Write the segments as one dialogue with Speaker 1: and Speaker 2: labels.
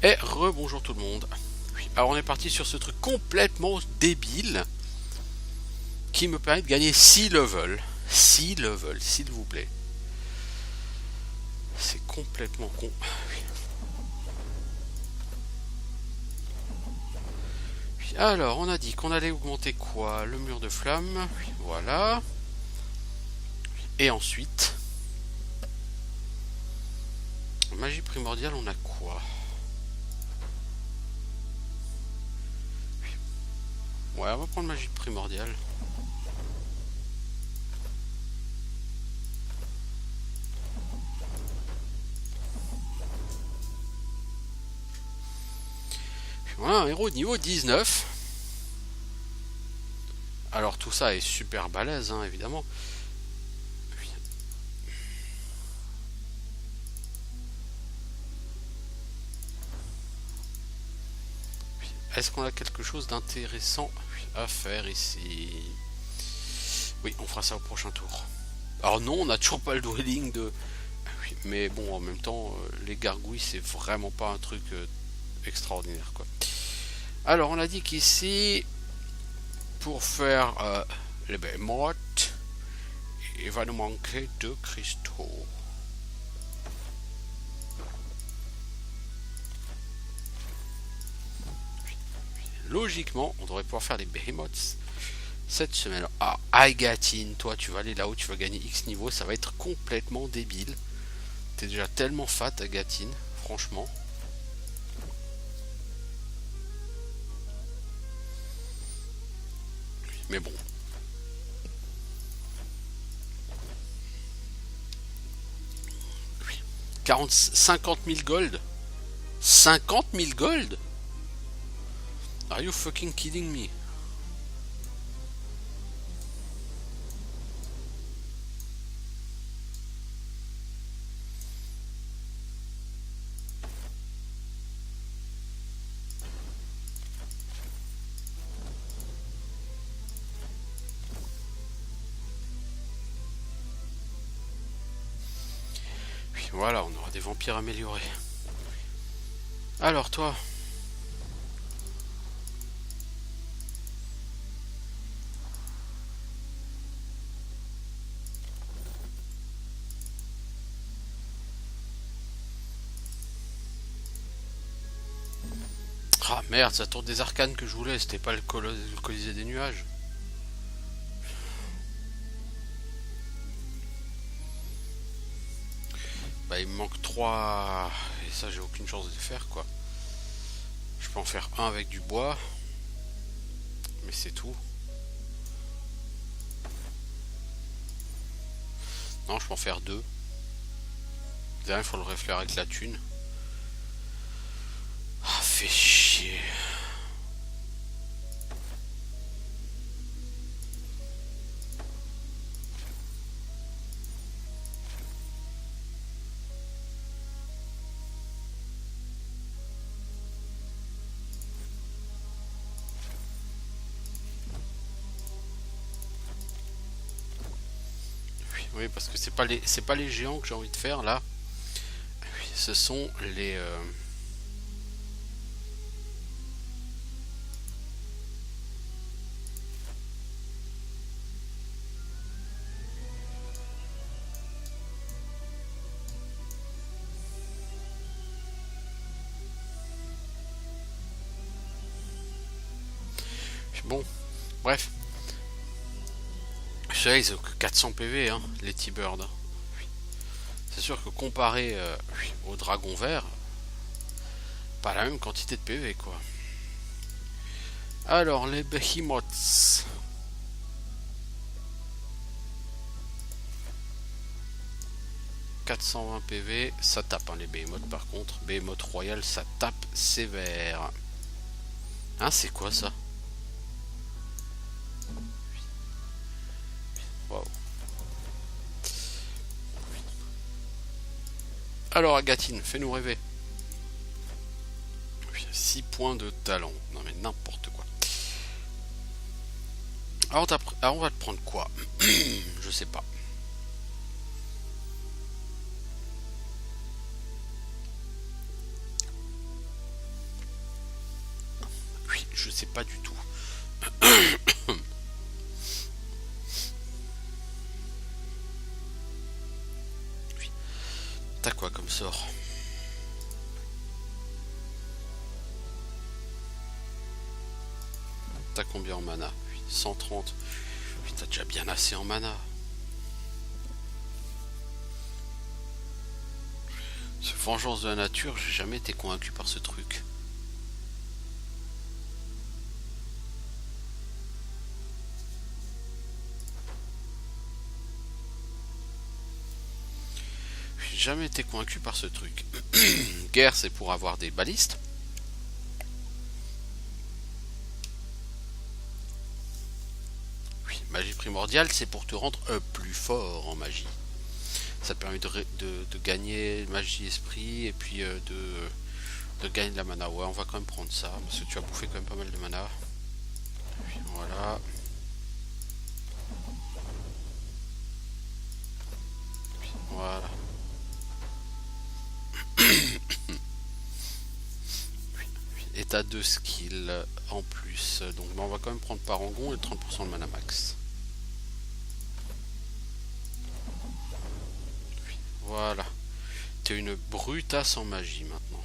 Speaker 1: Et rebonjour tout le monde. Oui, alors on est parti sur ce truc complètement débile qui me permet de gagner 6 levels. 6 levels, s'il vous plaît. C'est complètement con. Oui, alors, on a dit qu'on allait augmenter quoi? Le mur de flamme. Oui, voilà. Et ensuite, magie primordiale, on a quoi? Ouais, on va prendre magie primordiale. Voilà, un héros niveau 19. Alors tout ça est super balèze, hein, évidemment. Est-ce qu'on a quelque chose d'intéressant à faire ici? Oui, on fera ça au prochain tour. Alors non, on n'a toujours pas le dwelling de... Oui, mais bon, en même temps, les gargouilles, c'est vraiment pas un truc extraordinaire, quoi. Alors, on a dit qu'ici, pour faire les behemoths, il va nous manquer 2 cristaux. Logiquement, on devrait pouvoir faire les behemoths cette semaine. Ah, Aigatin, toi, tu vas aller là-haut, tu vas gagner X niveau, ça va être complètement débile. T'es déjà tellement fat, Aigatin, franchement. Mais bon. 50 000 gold. 50 000 gold. Are you fucking kidding me? Puis voilà, on aura des vampires améliorés. Alors toi, ah merde, ça tourne des arcanes que je voulais, c'était pas le Colisée des nuages. Bah il me manque 3 et ça j'ai aucune chance de les faire quoi. Je peux en faire un avec du bois, mais c'est tout. Non, je peux en faire 2. Derrière, il faut le réfléchir avec la thune. Ah, fait chier. Oui, parce que c'est pas les géants que j'ai envie de faire là. Oui, ce sont les bon, bref. Ceux-là, ils ont que 400 PV, hein, les T-Bird. C'est sûr que comparé au dragon vert, pas la même quantité de PV quoi. Alors, les behemoths. 420 PV, ça tape hein, les behemoths par contre. Behemoth royal, ça tape sévère. Hein, c'est quoi ça? Waouh. Alors, Agatine, fais-nous rêver. 6 points de talent. Non mais n'importe quoi. Alors on va te prendre quoi? Je sais pas. c'est pas du tout. T'as quoi comme sort? T'as combien en mana? 130. T'as déjà bien assez en mana. Ce vengeance de la nature, j'ai jamais été convaincu par ce truc. J'ai jamais été convaincu par ce truc. Guerre, c'est pour avoir des balistes. Oui, magie primordiale, c'est pour te rendre plus fort en magie. Ça te permet de gagner magie esprit et puis de gagner de la mana. Ouais, on va quand même prendre ça parce que tu as bouffé quand même pas mal de mana. Puis voilà. Puis voilà. Et t'as 2 skills en plus. Donc on va quand même prendre Parangon et 30% de mana max. Voilà. T'es une brutasse en magie maintenant.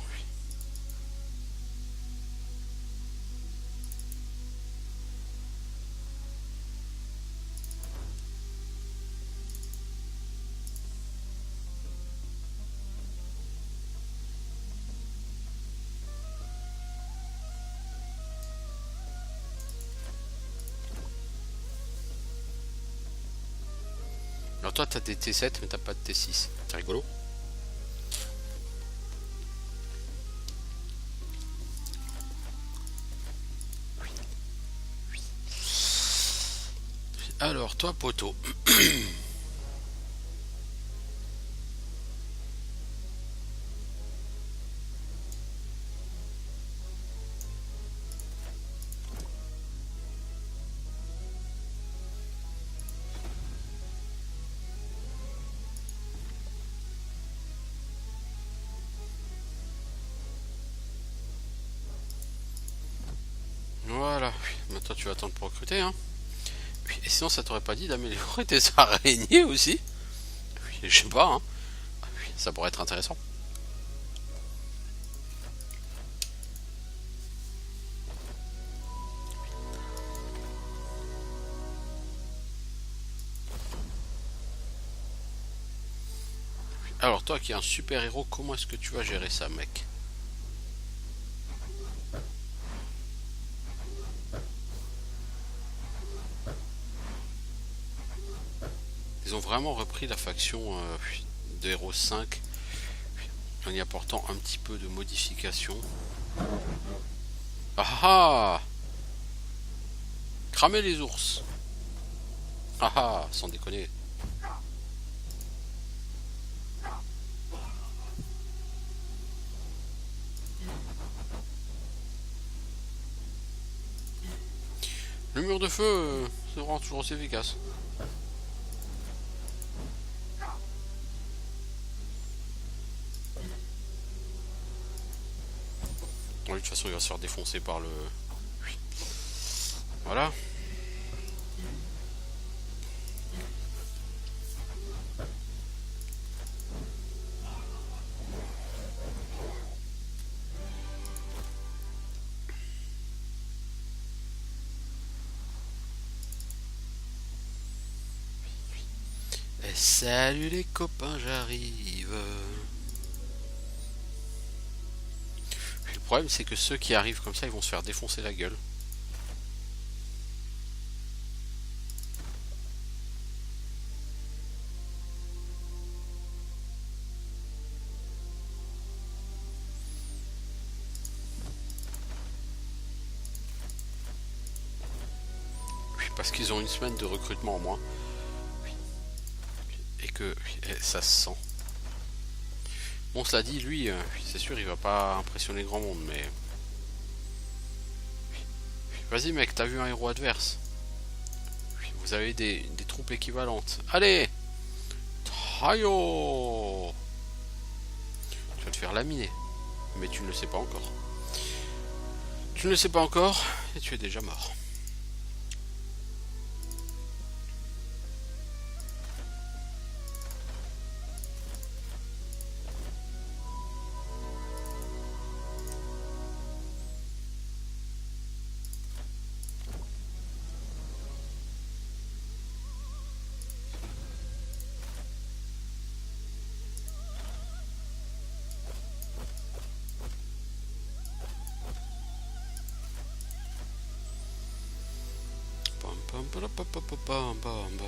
Speaker 1: Alors toi t'as des T7 mais t'as pas de T6. C'est rigolo. Alors toi poteau. Voilà. Maintenant tu vas attendre pour recruter hein. Et sinon ça t'aurait pas dit d'améliorer tes araignées aussi? Je sais pas hein. Ça pourrait être intéressant. Alors toi qui es un super héros, comment est-ce que tu vas gérer ça mec? Ils ont vraiment repris la faction de Héros 5 en y apportant un petit peu de modification. Ah ah! Cramer les ours! Ah ah! Sans déconner. Le mur de feu, ça rend toujours aussi efficace. Oui, de toute façon, il va se faire défoncer par le... Voilà. Et salut les copains, j'arrive. Le problème, c'est que ceux qui arrivent comme ça, ils vont se faire défoncer la gueule. Parce qu'ils ont une semaine de recrutement en moins. Et que ça se sent. Bon, cela dit, lui, c'est sûr, il va pas impressionner grand monde, mais... Vas-y mec, t'as vu un héros adverse? Vous avez des troupes équivalentes. Allez! Tayo! Tu vas te faire laminer. Mais tu ne le sais pas encore. Tu ne le sais pas encore et tu es déjà mort. Pam, pam, pam, pam, pam, pam, pam, pam.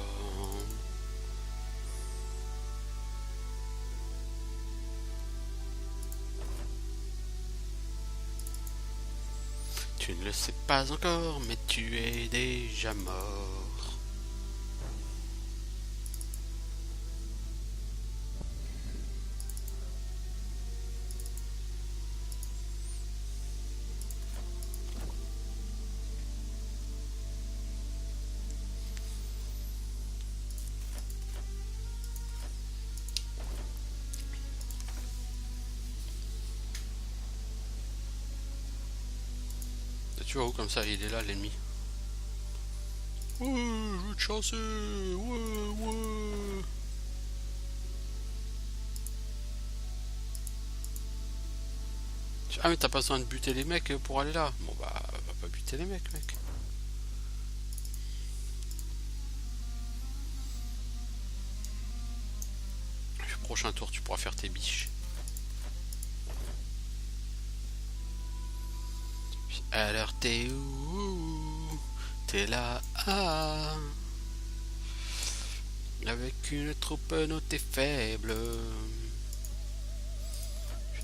Speaker 1: Tu ne le sais pas encore, mais tu es déjà mort. Tu vois où comme ça, il est là l'ennemi. Ouais, je vais te chasser. Ouais, ouais. Ah mais t'as pas besoin de buter les mecs pour aller là. Bon bah va pas buter les mecs mec. Le prochain tour tu pourras faire tes biches. Alors t'es où? T'es là ah. Avec une troupe non t'es faible.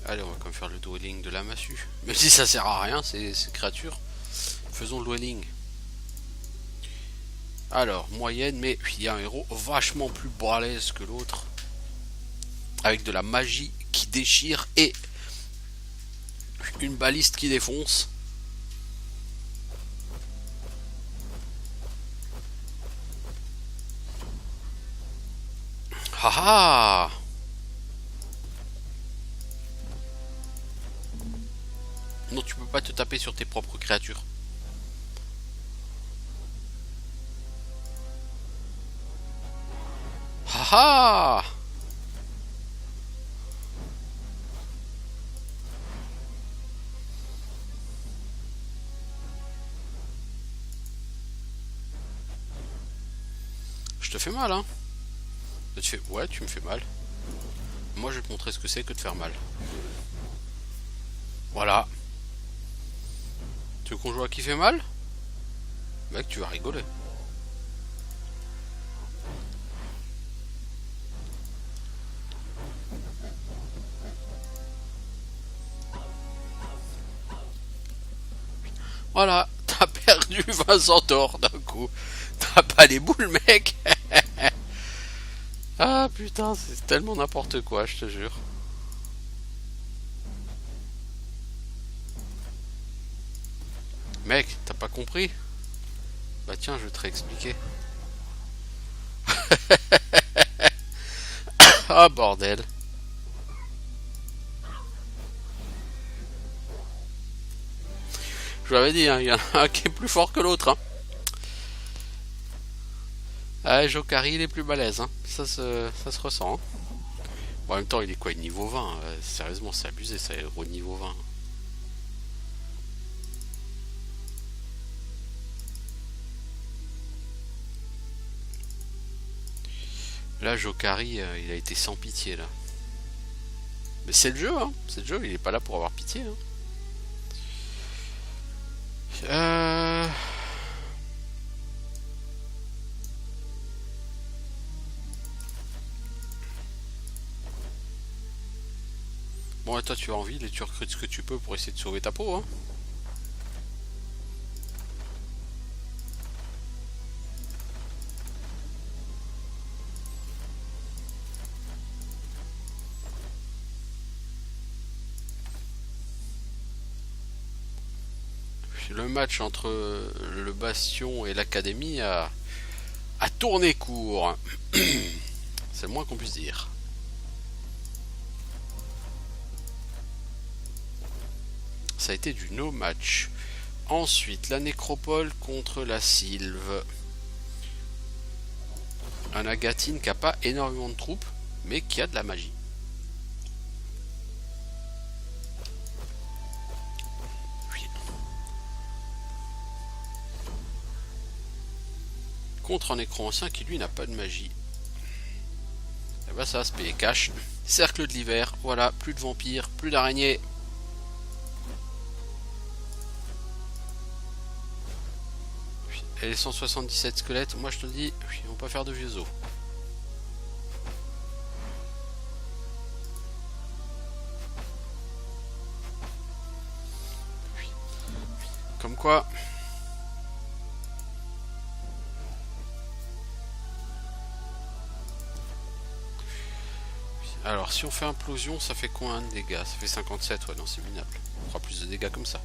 Speaker 1: Allez on va quand même faire le dueling de la massue. Même si ça sert à rien ces créatures. Faisons le dueling. Alors, moyenne, mais il y a un héros vachement plus balèze que l'autre. Avec de la magie qui déchire et une baliste qui défonce. Haha. Non, tu peux pas te taper sur tes propres créatures. Haha. Je te fais mal, hein. Ouais, tu me fais mal. Moi, je vais te montrer ce que c'est que de faire mal. Voilà. Tu veux qu'on joue à qui fait mal? Mec, tu vas rigoler. Voilà, t'as perdu 20 centaures d'un coup. T'as pas les boules, mec. Ah putain, c'est tellement n'importe quoi, je te jure. Mec, t'as pas compris? Bah tiens, je vais te réexpliquer. Ah bordel. Je vous l'avais dit, hein, il y en a un qui est plus fort que l'autre. Hein. Ah, Jokari, il est plus balèze. Hein. Ça se ressent. Hein. Bon, en même temps, il est quoi, niveau 20 sérieusement, c'est abusé, ça, héros niveau 20. Là, Jokari, il a été sans pitié, là. Mais c'est le jeu, hein. C'est le jeu, il est pas là pour avoir pitié. Hein. Bon, et toi, tu as envie, et tu recrutes ce que tu peux pour essayer de sauver ta peau, hein. Le match entre le Bastion et l'Académie a tourné court. C'est le moins qu'on puisse dire. Ça a été du no match. Ensuite, la nécropole contre la sylve. Un Agatine qui a pas énormément de troupes, mais qui a de la magie. Oui. Contre un nécro ancien qui lui n'a pas de magie. Et bah ça va se payer cash. Cercle de l'hiver, voilà, plus de vampires, plus d'araignées. Et les 177 squelettes, moi je te le dis, ils vont pas faire de vieux os. Comme quoi. Alors si on fait implosion, ça fait combien de dégâts? Ça fait 57, ouais non c'est minable. On fera plus de dégâts comme ça.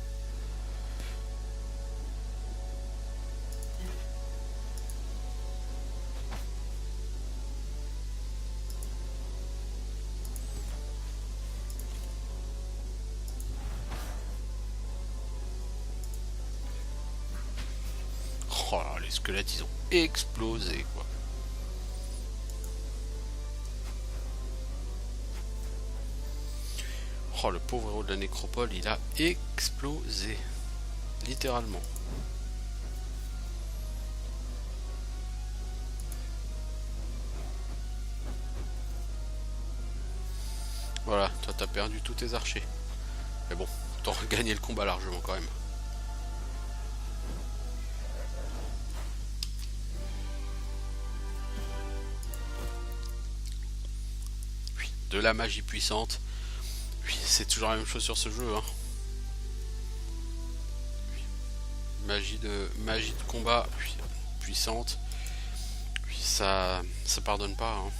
Speaker 1: Oh là, les squelettes ils ont explosé quoi. Oh, le pauvre héros de la nécropole, il a explosé. Littéralement. Voilà, toi t'as perdu tous tes archers. Mais bon, t'auras gagné le combat largement quand même. Oui, de la magie puissante. Oui, c'est toujours la même chose sur ce jeu. Hein. Oui. Magie de combat oui, puissante. Oui, ça pardonne pas. Hein.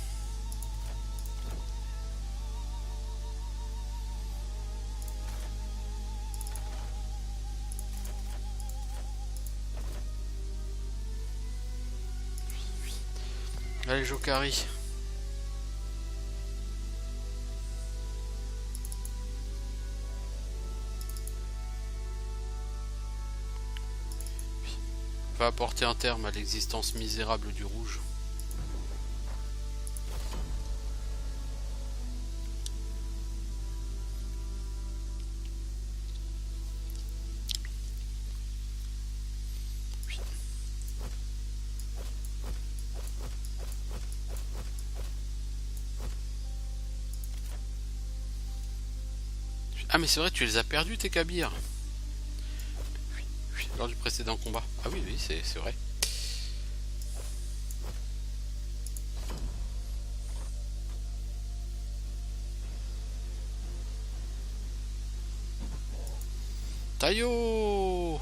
Speaker 1: Allez, Jokari. Va apporter un terme à l'existence misérable du rouge. Ah mais c'est vrai, tu les as perdus tes Kabyres. Oui, lors du précédent combat. Ah oui, oui, c'est vrai. Taillot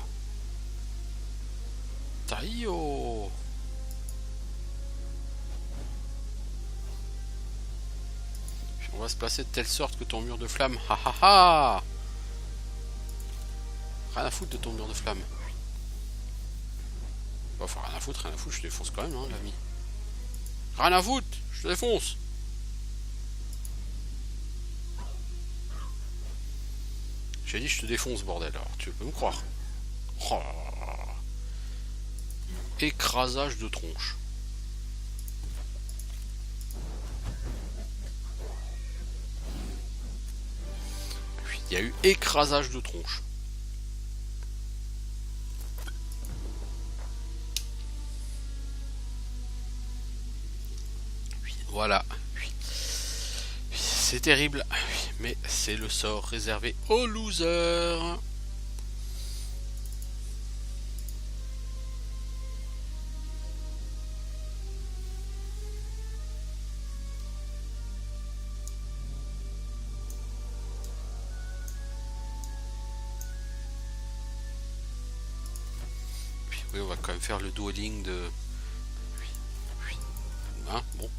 Speaker 1: Taillot. On va se placer de telle sorte que ton mur de flamme... Ha ha ha. Rien à foutre de ton mur de flamme. Enfin, rien à foutre, je te défonce quand même, hein, l'ami. Rien à foutre, je te défonce. J'ai dit je te défonce, bordel, alors tu peux me croire. Oh. Écrasage de tronche. Il y a eu écrasage de tronche. Voilà. C'est terrible, mais c'est le sort réservé aux losers. Oui, on va quand même faire le dueling de... Hein, bon.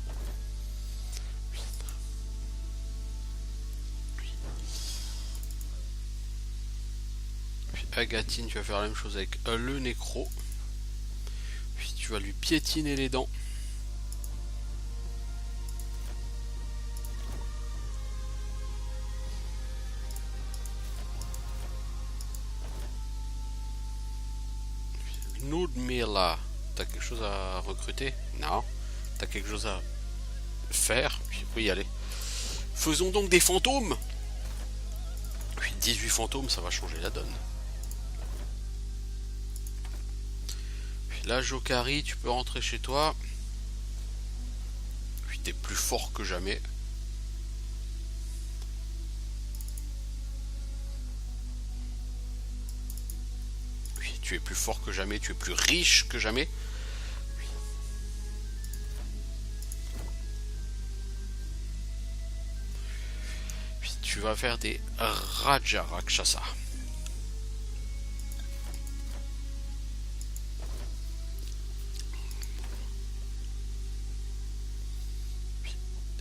Speaker 1: Agatine, tu vas faire la même chose avec le nécro. Puis tu vas lui piétiner les dents. Ludmilla. T'as quelque chose à recruter? Non. T'as quelque chose à faire? Oui, allez. Faisons donc des fantômes. 18 fantômes, ça va changer la donne. Là, Jokari, tu peux rentrer chez toi. T'es plus fort que jamais. Oui, tu es plus fort que jamais, tu es plus riche que jamais. Puis tu vas faire des Raja Rakshasa.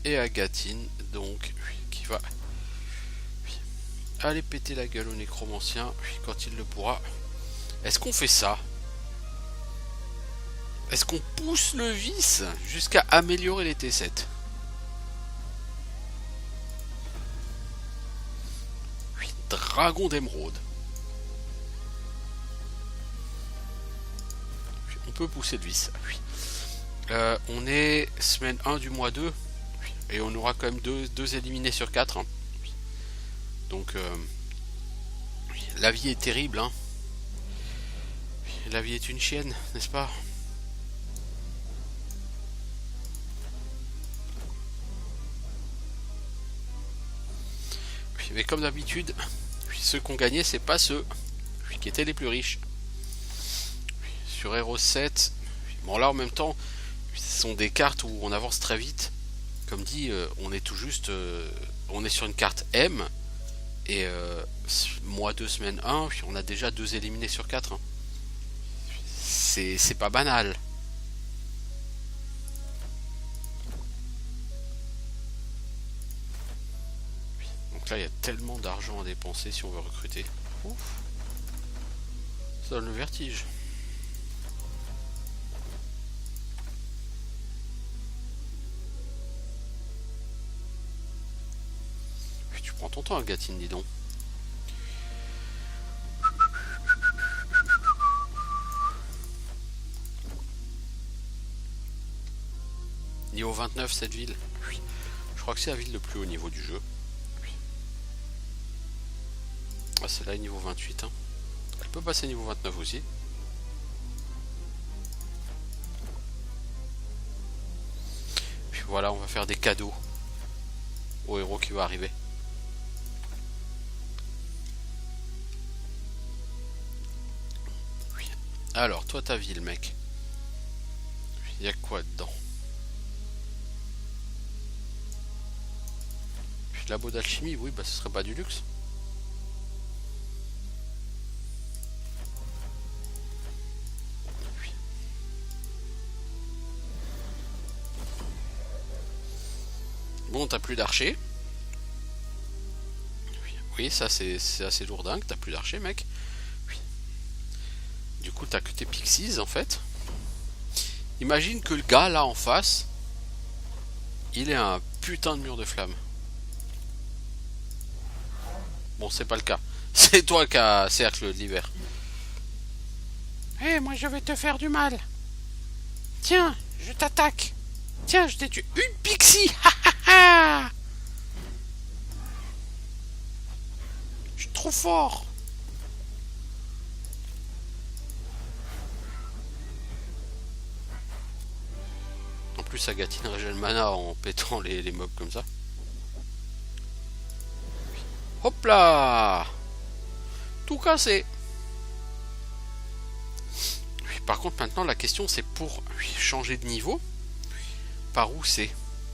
Speaker 1: Et Agatine, donc, qui va aller péter la gueule au nécromancien quand il le pourra. Est-ce qu'on fait ça? Est-ce qu'on pousse le vice jusqu'à améliorer les T7? Dragon d'émeraude. On peut pousser le vice. On est semaine 1 du mois 2. Et on aura quand même deux éliminés sur 4. Hein. Donc, la vie est terrible. Hein. La vie est une chienne, n'est-ce pas? Mais comme d'habitude, ceux qui ont gagné, c'est pas ceux qui étaient les plus riches. Sur Hero 7, bon là en même temps, ce sont des cartes où on avance très vite. Comme dit, on est tout juste, on est sur une carte M, et mois 2, semaine 1, on a déjà 2 éliminés sur 4. Hein. C'est pas banal. Donc là, il y a tellement d'argent à dépenser si on veut recruter. Ouf. Ça donne le vertige. Prends ton temps, Agatine, dis donc. Niveau 29, cette ville. Oui. Je crois que c'est la ville le plus haut niveau du jeu. Oui. Ah, c'est là, niveau 28. Hein. Elle peut passer niveau 29 aussi. Puis voilà, on va faire des cadeaux au héros qui va arriver. Alors, toi, ta ville, mec. Il y a quoi dedans? Labo d'alchimie, oui, bah ce serait pas du luxe. Bon, t'as plus d'archers. Oui, ça c'est assez lourdingue, t'as plus d'archers, mec. Du coup, t'as que tes pixies, en fait. Imagine que le gars, là, en face, il est un putain de mur de flammes. Bon, c'est pas le cas. C'est toi qui as cercle l'hiver.
Speaker 2: Hé, moi je vais te faire du mal. Tiens, je t'attaque. Tiens, je t'ai tué. Une pixie. Ha ha ha. Je suis trop fort.
Speaker 1: En plus, Agatine régène mana en pétant les mobs comme ça. Hop là! Tout cassé. Par contre, maintenant, la question, c'est pour changer de niveau, par où c'est?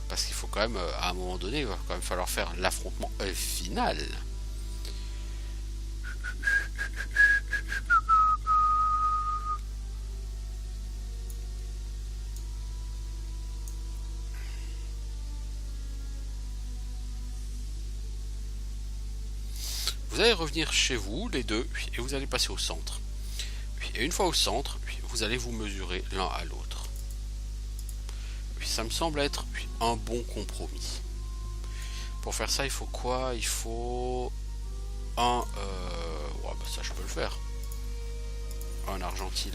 Speaker 1: Parce qu'il faut quand même, à un moment donné, il va quand même falloir faire l'affrontement final. Vous allez revenir chez vous, les deux, et vous allez passer au centre. Et une fois au centre, vous allez vous mesurer l'un à l'autre. Ça me semble être un bon compromis. Pour faire ça, il faut quoi? Il faut un... Ouais, bah ça, je peux le faire. Un argentil.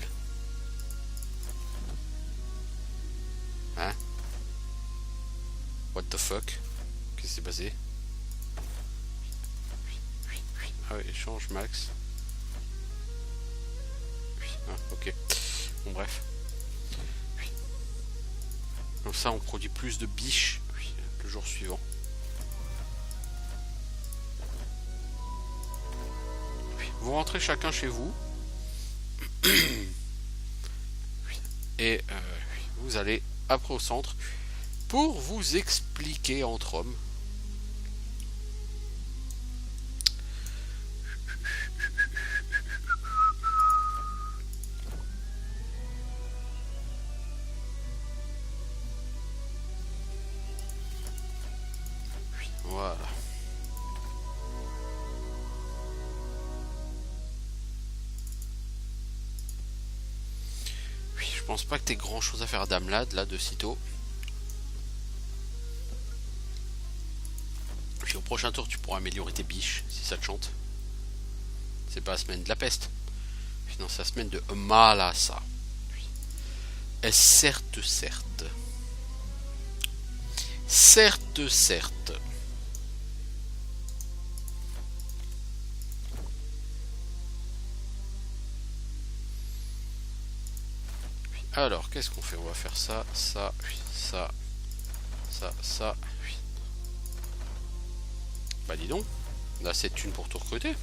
Speaker 1: What the fuck? Qu'est-ce qui s'est passé? Ah oui, échange max. Ah, ok. Bon, bref. Comme ça, on produit plus de biches le jour suivant. Vous rentrez chacun chez vous. Et vous allez après au centre pour vous expliquer entre hommes. Voilà. Oui, je pense pas que t'aies grand chose à faire d'Amlad là de sitôt. Puis au prochain tour tu pourras améliorer tes biches si ça te chante. C'est pas la semaine de la peste. Puis non, c'est la semaine de Malassa. Et certes. Certes. Alors, qu'est-ce qu'on fait? On va faire ça. Bah dis donc, là c'est thune pour tout recruter.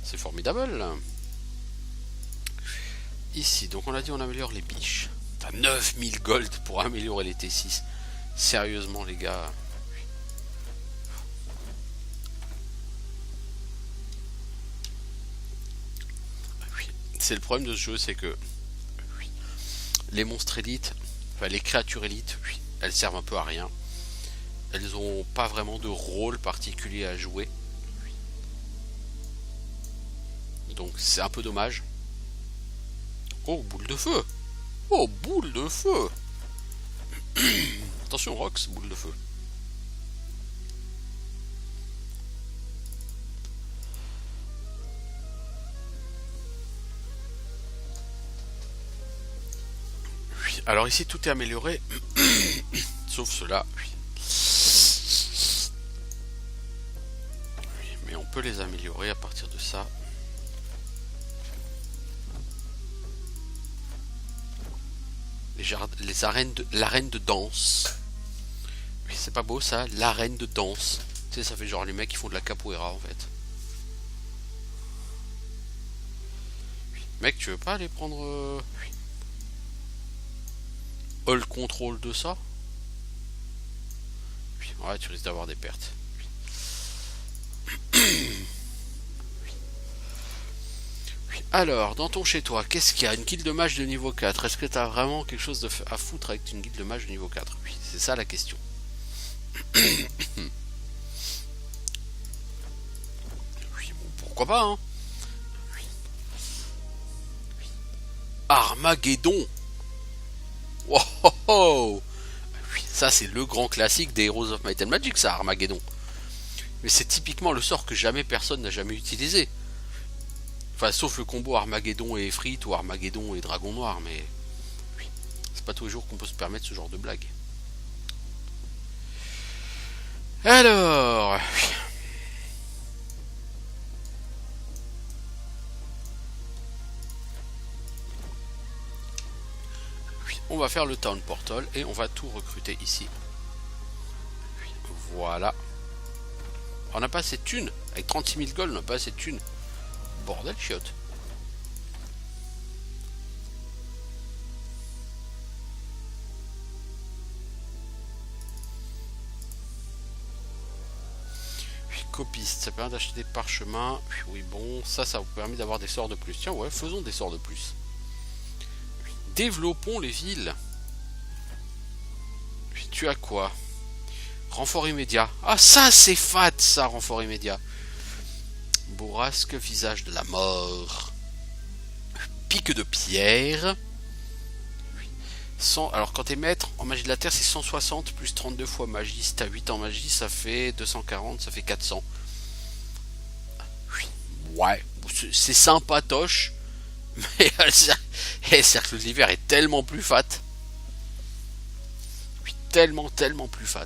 Speaker 1: C'est formidable. Ici, donc on a dit on améliore les biches. T'as 9000 gold pour améliorer les T6. Sérieusement les gars. C'est le problème de ce jeu, c'est que les monstres élites, enfin les créatures élites, elles servent un peu à rien. Elles ont pas vraiment de rôle particulier à jouer. Donc c'est un peu dommage. Oh, boule de feu! Oh, boule de feu! Attention, Rox, boule de feu. Alors ici tout est amélioré, sauf cela. Oui, mais on peut les améliorer à partir de ça. L'arène de danse. Oui, c'est pas beau ça, l'arène de danse. Tu sais, ça fait genre les mecs qui font de la capoeira en fait. Oui. Mec, tu veux pas aller prendre all control de ça? Oui, ouais, tu risques d'avoir des pertes. Alors, dans ton chez toi, qu'est-ce qu'il y a? Une guilde de mage de niveau 4. Est-ce que t'as vraiment quelque chose à foutre avec une guilde de mage de niveau 4? Oui, c'est ça la question. Oui, bon, pourquoi pas, hein? Oui. Armageddon. Wow, oh, oh. Oui, ça c'est le grand classique des Heroes of Might and Magic, ça, Armageddon. Mais c'est typiquement le sort que jamais personne n'a jamais utilisé. Enfin, sauf le combo Armageddon et Efrit ou Armageddon et Dragon Noir, mais oui, c'est pas tous les jours qu'on peut se permettre ce genre de blague. Alors, oui, on va faire le Town Portal et on va tout recruter ici. Oui, voilà. On n'a pas assez de thunes. Avec 36 000 gold, on n'a pas assez de thunes. Bordel chiotte. Copiste, ça permet d'acheter des parchemins. Oui, bon, ça vous permet d'avoir des sorts de plus. Tiens, ouais, faisons des sorts de plus. Développons les villes. Tu as quoi? Renfort immédiat. Ah, ça, c'est fat, ça, renfort immédiat. Bourrasque, visage de la mort. Pique de pierre. Alors, quand t'es maître en magie de la terre, c'est 160 plus 32 fois magie. Si t'as 8 en magie, ça fait 240, ça fait 400. Ouais, c'est sympatoche. Mais le cercle d'hiver est tellement plus fat. tellement plus fat.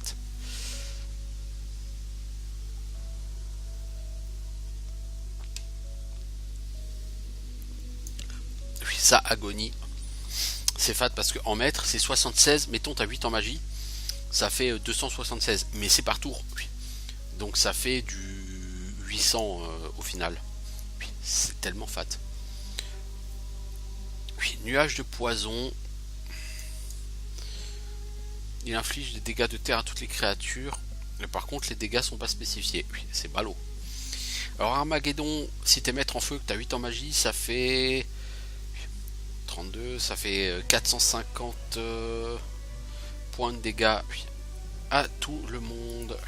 Speaker 1: Oui, ça, Agonie, c'est fat parce qu'en mètres, c'est 76. Mettons, t'as 8 en magie, ça fait 276. Mais c'est par tour. Oui. Donc ça fait du 800 au final. Oui, c'est tellement fat. Oui, nuage de poison. Il inflige des dégâts de terre à toutes les créatures. Mais par contre, les dégâts sont pas spécifiés. Oui, c'est ballot. Alors Armageddon, si t'es maître en feu, que t'as 8 en magie, ça fait 32, ça fait 450 points de dégâts à tout le monde.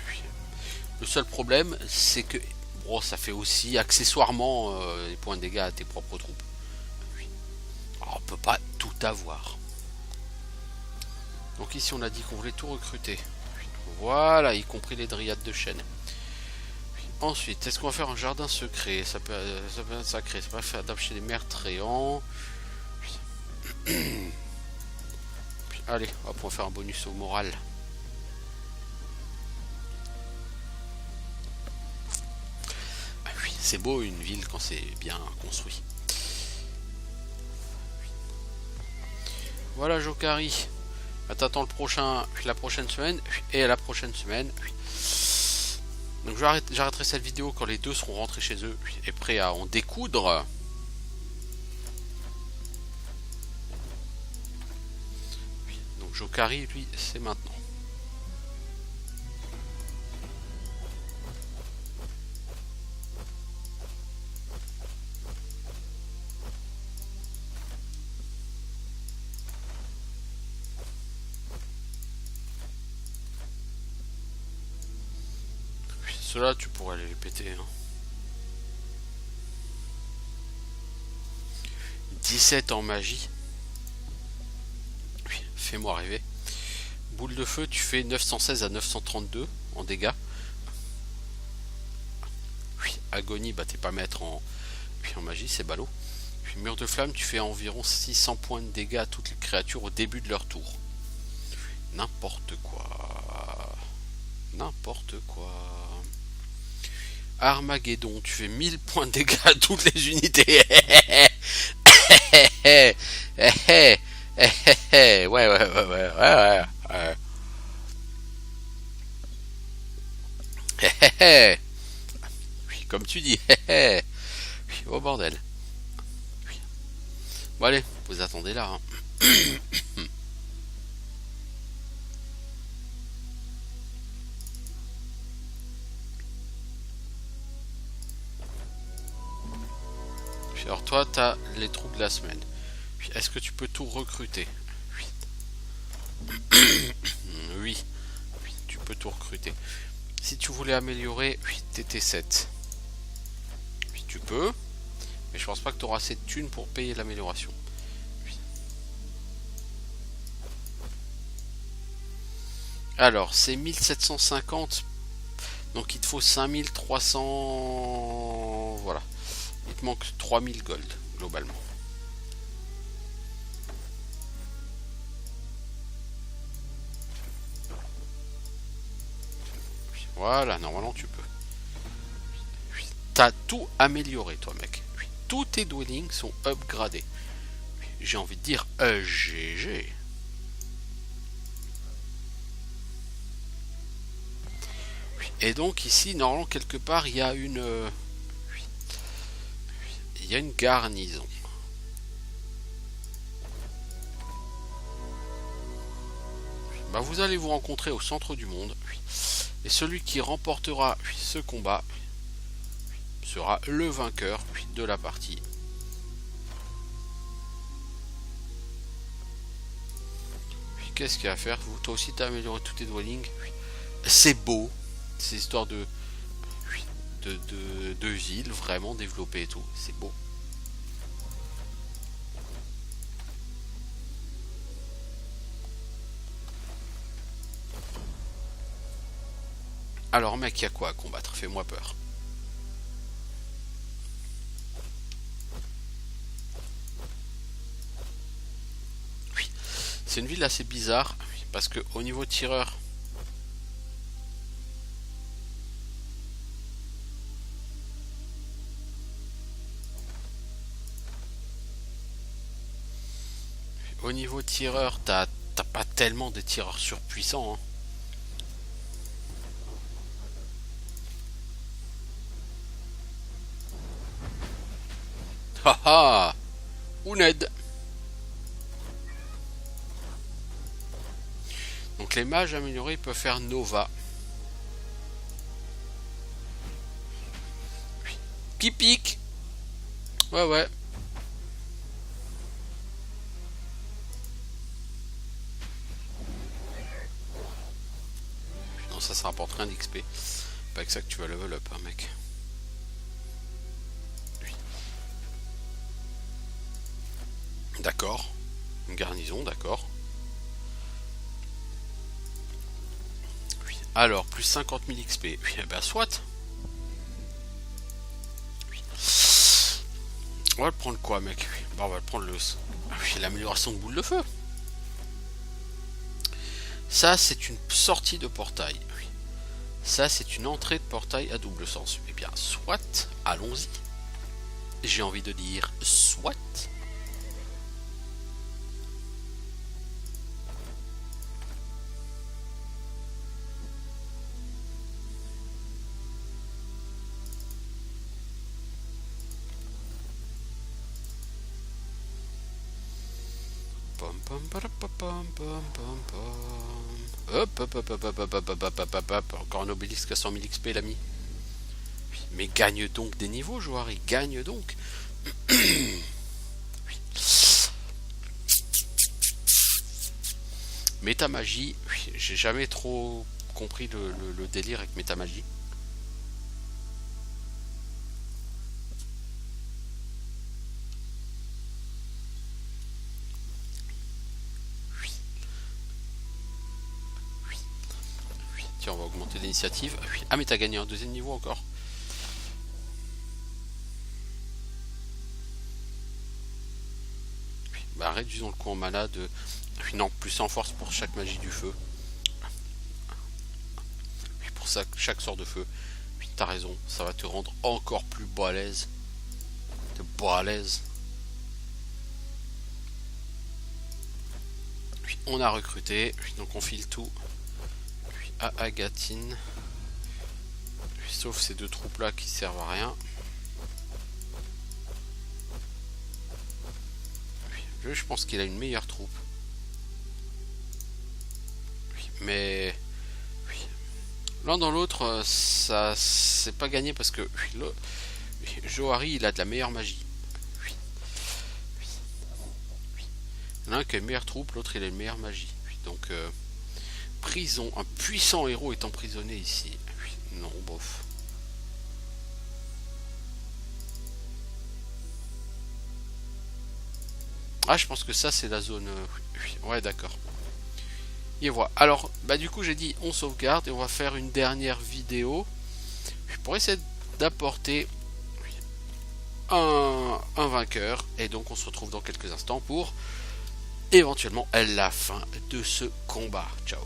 Speaker 1: Le seul problème, c'est que bon, ça fait aussi accessoirement les points de dégâts à tes propres troupes. Alors, on peut pas tout avoir. Donc ici on a dit qu'on voulait tout recruter. Voilà, y compris les dryades de chêne. Ensuite, est-ce qu'on va faire un jardin secret? Ça peut être sacré, ça peut faire adapter les meurtriants. Allez, on va pouvoir faire un bonus au moral. Ah oui, c'est beau une ville quand c'est bien construit. Voilà Jokari. T'attends la prochaine semaine et la prochaine semaine. Donc j'arrêterai cette vidéo quand les deux seront rentrés chez eux et prêts à en découdre. Donc Jokari, lui, c'est maintenant. Ceux-là, tu pourrais aller les péter. Hein. 17 en magie. Oui, fais-moi rêver. Boule de feu, tu fais 916 à 932 en dégâts. Oui, agonie, bah t'es pas maître en magie, c'est ballot. Puis mur de flamme, tu fais environ 600 points de dégâts à toutes les créatures au début de leur tour. N'importe quoi. N'importe quoi. Armageddon, tu fais 1000 points de dégâts à toutes les unités. Ouais. Oui, comme tu dis. Oui, oh bordel. Oui. Bon allez, vous attendez là. Hein. Alors toi, tu as les troupes de la semaine. Est-ce que tu peux tout recruter? Oui. Oui, tu peux tout recruter. Si tu voulais améliorer TT7, oui, tu peux. Mais je pense pas que tu auras assez de thunes pour payer l'amélioration. Alors, c'est 1750. Donc il te faut 5300. Voilà. Il te manque 3000 gold, globalement. Voilà, normalement tu peux. T'as tout amélioré, toi, mec. Tous tes dwellings sont upgradés. J'ai envie de dire GG. Et donc ici, normalement, quelque part, il y a une garnison. Bah, vous allez vous rencontrer au centre du monde. Et celui qui remportera ce combat sera le vainqueur de la partie. Qu'est-ce qu'il y a à faire? Toi aussi, tu as amélioré tous tes dwellings. C'est beau. C'est histoire de villes vraiment développées et tout. C'est beau. Alors mec, il y a quoi à combattre? Fais-moi peur. Oui. C'est une ville assez bizarre. Parce que au niveau tireur, t'as pas tellement de tireurs surpuissants. Hein. Haha, Uned. Donc les mages améliorés peuvent faire Nova. Qui pique. Ouais, ouais. Non, ça rapporte rien d'XP. Pas avec ça que tu vas level up, hein, mec. D'accord. Une garnison, d'accord. Alors, plus 50 000 XP. Oui, eh ben, soit. Oui. On va le prendre quoi, mec? Bon, on va le prendre l'amélioration de boule de feu. Ça, c'est une sortie de portail. Oui. Ça, c'est une entrée de portail à double sens. Eh bien, soit. Allons-y. J'ai envie de dire soit. Hop, hop, hop, hop, hop, hop, hop, hop, hop, hop, hop. Encore un obélisque à 100 000 XP, l'ami. Mais gagne donc des niveaux, joueur, il gagne donc. Métamagie, j'ai jamais trop compris le délire avec métamagie. Tiens, on va augmenter l'initiative. Ah, mais t'as gagné un deuxième niveau encore. Bah, réduisons le coût en mana de. Non, plus en force pour chaque magie du feu. Pour ça, chaque sort de feu. T'as raison, ça va te rendre encore plus balèze. T'es balèze. On a recruté, donc on file tout à Agatine. Sauf ces deux troupes là qui servent à rien. Je pense qu'il a une meilleure troupe. Mais l'un dans l'autre, ça c'est pas gagné parce que Johari il a de la meilleure magie. L'un qui a une meilleure troupe, l'autre il a une meilleure magie. Donc prison, un puissant héros est emprisonné ici. Non, bof. Ah, je pense que ça c'est la zone. Ouais, d'accord. Et voilà. Alors, bah du coup j'ai dit on sauvegarde et on va faire une dernière vidéo pour essayer d'apporter un vainqueur. Et donc on se retrouve dans quelques instants pour éventuellement la fin de ce combat. Ciao.